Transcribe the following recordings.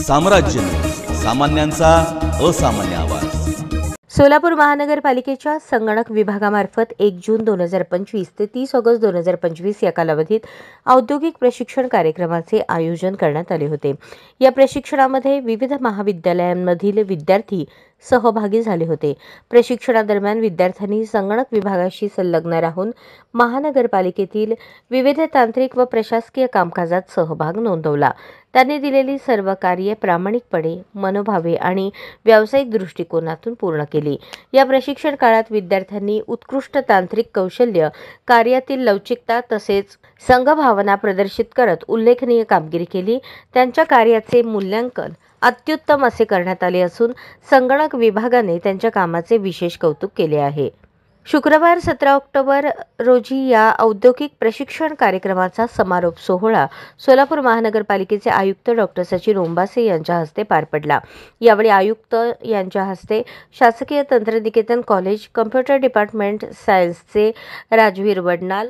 साम्राज्य न्यूज, सामान्यांचा असामान्य आवाज। सोलापूर महानगरपालिकेच्या संगणक विभागामार्फत 1 जून 2025 ते 30 ऑगस्ट 2025 या कालावधीत औद्योगिक प्रशिक्षण कार्यक्रमाचे आयोजन करण्यात आले होते। या प्रशिक्षणामध्ये विविध महाविद्यालयांमधील विद्यार्थी सहभागी झाले होते। प्रशिक्षणादरम्यान विद्यार्थ्यांनी संगणक विभागाशी संलग्न राहून महानगरपालिकेतील विविध तांत्रिक व प्रशासकीय कामकाजात सहभाग नोंदवला। त्यांनी दिलेली सर्व कार्ये प्रामाणिकपणे, मनोभावे आणि व्यावसायिक दृष्टिकोनातून पूर्ण केली। या प्रशिक्षण काळात विद्यार्थ्यांनी उत्कृष्ट तांत्रिक कौशल्य, कार्यातील लवचिकता तसेच संघभावना प्रदर्शित करत उल्लेखनीय कामगिरी केली। त्यांच्या कार्याचे मूल्यांकन अत्युत्तम असे करण्यात आले असून संगणक विभागाने त्यांच्या कामाचे विशेष कौतुक केले आहे। शुक्रवार 17 ऑक्टोबर रोजी या औद्योगिक प्रशिक्षण कार्यक्रमाचा समारोप सोहळा सोलापूर महानगरपालिकेचे आयुक्त डॉ. सचिन ओंबासे यांच्या हस्ते पार पडला। यावेळी आयुक्त यांच्या हस्ते शासकीय तंत्रनिकेतन कॉलेज, कम्प्युटर डिपार्टमेंट सायन्सचे राजवीर वडनाल,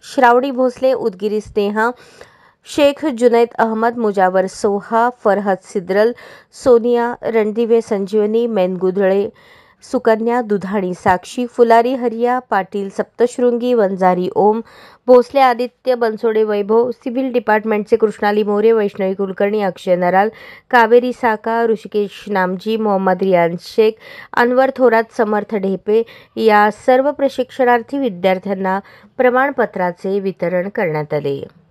श्रावणी भोसले, उदगिरी स्नेहा, शेख जुनैद अहमद, मुजावर सोहा, फरहद सिद्रल, सोनिया रणदिवे, संजीवनी मेनगुदळे, सुकन्या दुधाणी, साक्षी फुलारी, हरिया पाटील, सप्तशृंगी, वंजारी ओम, भोसले आदित्य, बनसोडे वैभव, सिव्हिल डिपार्टमेंटचे कृष्णाली मोरे, वैष्णवी कुलकर्णी, अक्षय नराल, कावेरी साका, ऋषिकेश नामजी, मोहम्मद रियान शेख, अनवर थोरात, समर्थ ढेपे या सर्व प्रशिक्षणार्थी विद्यार्थ्यांना प्रमाणपत्राचे वितरण करण्यात आले।